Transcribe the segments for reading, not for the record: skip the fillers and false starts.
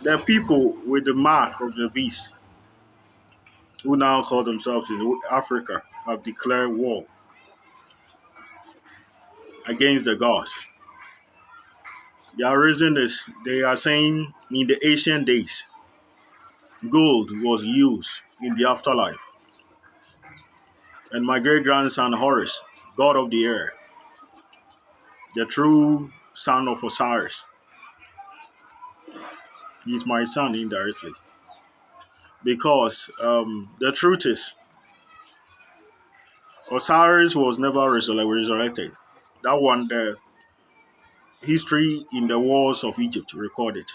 The people with the mark of the beast, who now call themselves in Africa, have declared war against the gods. Their reason is they are saying in the ancient days, gold was used in the afterlife. And my great grandson Horus, god of the air, the true son of Osiris, he's my son indirectly. Because the truth is, Osiris was never resurrected. That one, the history in the wars of Egypt recorded.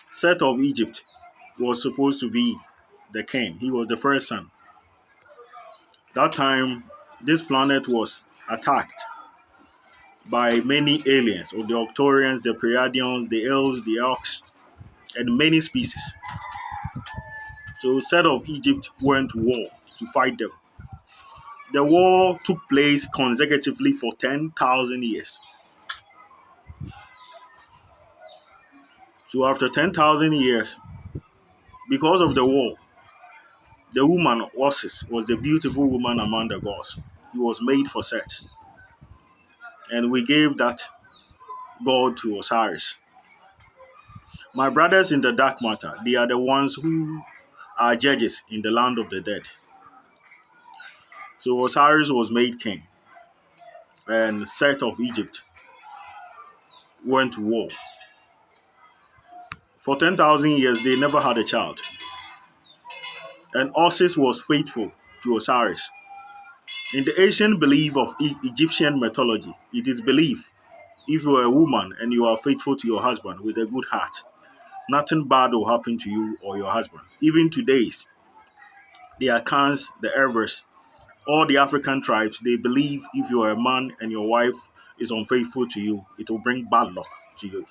Set of Egypt was supposed to be the king. He was the first son. That time, this planet was attacked by many aliens, or the Octorians, the Pleiadians, the Elves, the Orcs, and many species. So Set of Egypt went to war to fight them. The war took place consecutively for 10,000 years. So after 10,000 years, because of the war, the woman Isis was the beautiful woman among the gods. He was made for Set. And we gave that god to Osiris. My brothers in the dark matter, they are the ones who are judges in the land of the dead. So Osiris was made king, and Set of Egypt went to war. For 10,000 years, they never had a child. And Isis was faithful to Osiris. In the ancient belief of Egyptian mythology, it is believed if you are a woman and you are faithful to your husband with a good heart, nothing bad will happen to you or your husband. Even today's, the Akans, the Erbers, all the African tribes, they believe if you are a man and your wife is unfaithful to you, it will bring bad luck to you.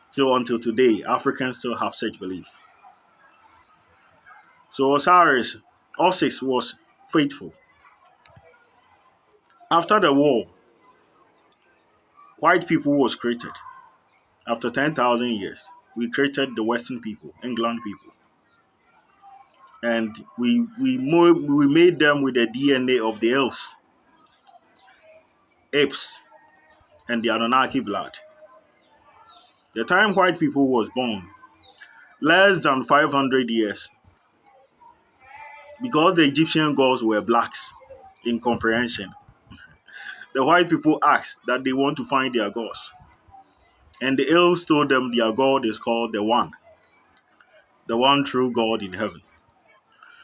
So until today, Africans still have such belief. So Isis was faithful. After the war, white people was created. After 10,000 years, we created the Western people, England people. And we made them with the DNA of the elves, apes, and the Anunnaki blood. The time white people was born, less than 500 years, because the Egyptian gods were blacks in comprehension. The white people asked that they want to find their gods. And the elves told them their God is called the one true God in heaven.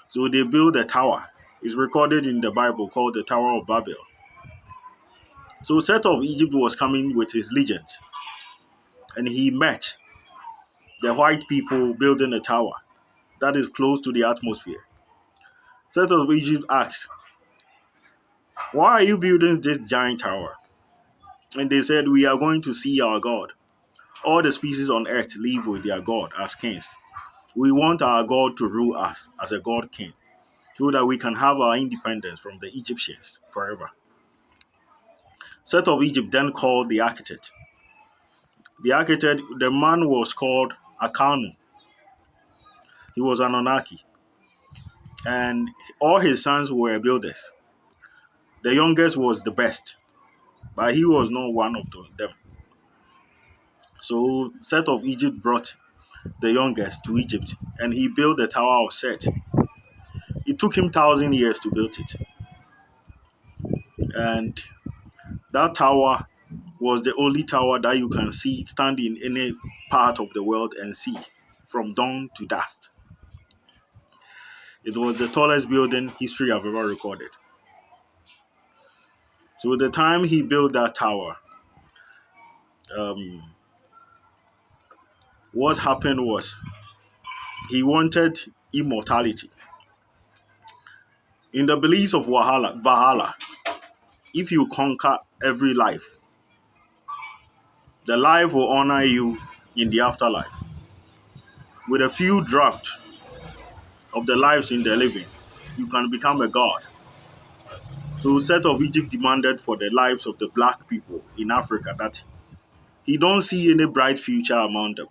So they built a tower. It's recorded in the Bible called the Tower of Babel. So Set of Egypt was coming with his legions. And he met the white people building a tower that is close to the atmosphere. Set of Egypt asked, "Why are you building this giant tower?" And they said, "We are going to see our God. All the species on earth live with their God as kings. We want our God to rule us as a God king so that we can have our independence from the Egyptians forever." Set of Egypt then called the architect. The man was called Akanu. He was an Anunnaki. And all his sons were builders. The youngest was the best, but he was not one of them. So Set of Egypt brought the youngest to Egypt, and he built the Tower of Set. It took him 1,000 years to build it. And that tower was the only tower that you can see stand in any part of the world and see from dawn to dusk. It was the tallest building history have ever recorded. So the time he built that tower, what happened was he wanted immortality. In the beliefs of Valhalla, if you conquer every life, the life will honor you in the afterlife. With a few drafts of the lives in the living, you can become a god. So Set of Egypt demanded for the lives of the black people in Africa that He don't see any bright future among them.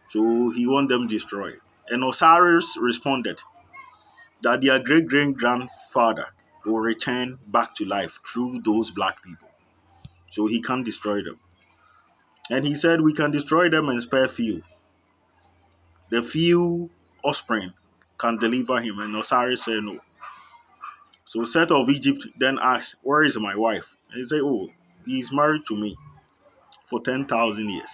So he want them destroyed. And Osiris responded that their great great grandfather will return back to life through those black people. So he can't destroy them. And he said, we can destroy them and spare few. The few offspring can deliver him. And Osiris said no. So Seth of Egypt then asked, where is my wife? And he said, oh, he's married to me for 10,000 years.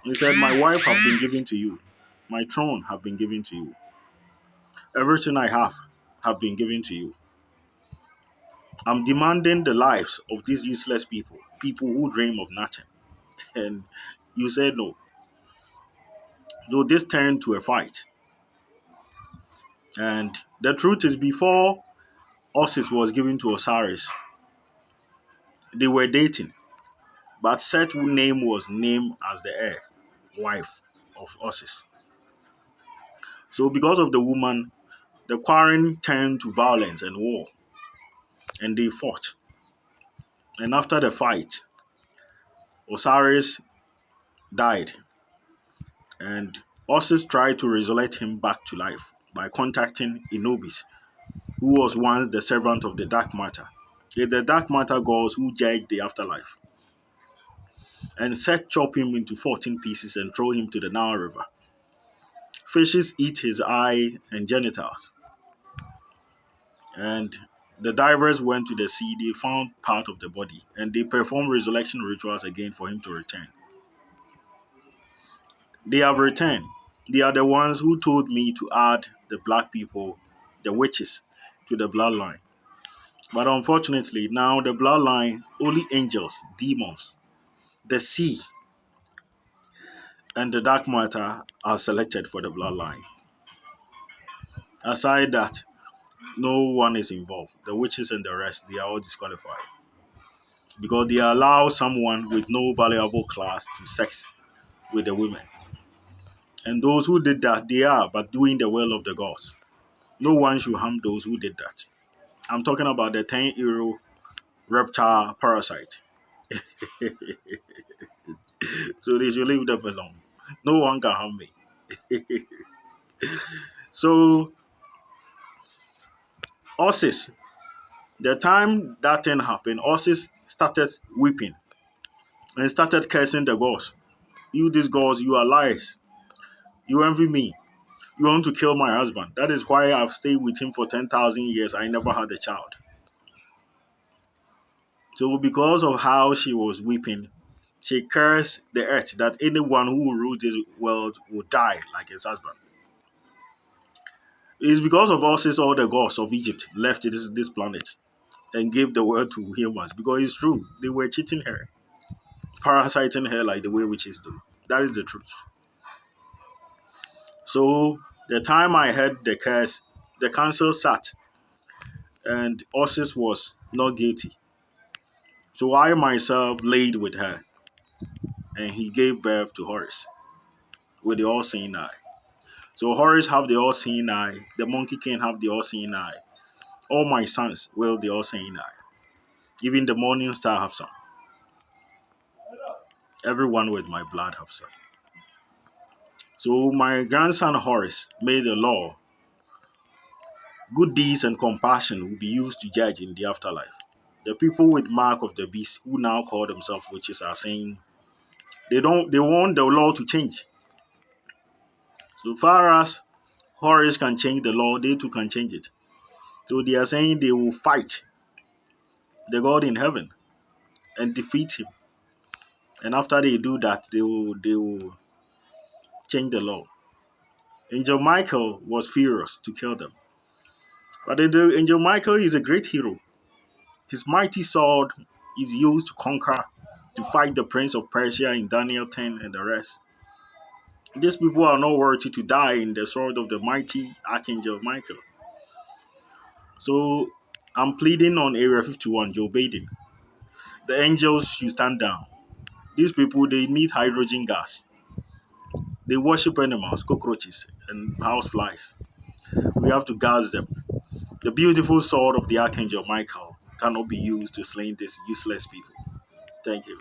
He said, my wife have been given to you. My throne have been given to you. Everything I have been given to you. I'm demanding the lives of these useless people, people who dream of nothing. And you said no. So this turned to a fight. And the truth is, before Osis was given to Osiris, they were dating. But Seth's name was named as the heir, wife of Osis. So because of the woman, the quarrel turned to violence and war. And they fought. And after the fight, Osiris died. And Osis tried to resurrect him back to life by contacting Inobis, who was once the servant of the dark matter. It's the dark matter gods who judge the afterlife. And Seth chopped him into 14 pieces and throw him to the Nile River. Fishes eat his eye and genitals. And the divers went to the sea, they found part of the body, and they performed resurrection rituals again for him to return. They have returned. They are the ones who told me to add the black people, the witches, to the bloodline. But unfortunately, now the bloodline, only angels, demons, the sea, and the dark matter are selected for the bloodline. Aside that, no one is involved. The witches and the rest, they are all disqualified. Because they allow someone with no valuable class to sex with the women. And those who did that, they are but doing the will of the gods. No one should harm those who did that. I'm talking about the 10-euro reptile parasite. So they should leave them alone. No one can harm me. So, Osis, the time that thing happened, Osis started weeping and started cursing the gods. You, these gods, you are liars. You envy me. You want to kill my husband. That is why I've stayed with him for 10,000 years. I never had a child. So because of how she was weeping, she cursed the earth that anyone who will rule this world will die like his husband. It's because of us all the gods of Egypt left this planet and gave the world to humans. Because it's true, they were cheating her, parasiting her like the way witches do. That is the truth. So the time I heard the curse, the council sat and Osis was not guilty. So I myself laid with her and he gave birth to Horus with the all-seeing eye. So Horus have the all-seeing eye, the monkey king have the all-seeing eye. All my sons will the all-seeing eye. Even the morning star have some. Everyone with my blood have some. So my grandson Horus made a law. Good deeds and compassion will be used to judge in the afterlife. The people with mark of the beast who now call themselves witches are saying they want the law to change. So far as Horus can change the law, they too can change it. So they are saying they will fight the God in heaven and defeat him. And after they do that, they will change the law. Angel Michael was furious to kill them. But Angel Michael is a great hero. His mighty sword is used to conquer, to fight the prince of Persia in Daniel 10 and the rest. These people are not worthy to die in the sword of the mighty Archangel Michael. So I'm pleading on Area 51, Joe Biden. The angels should stand down. These people, they need hydrogen gas. They worship animals, cockroaches, and house flies. We have to gas them. The beautiful sword of the Archangel Michael cannot be used to slay these useless people. Thank you.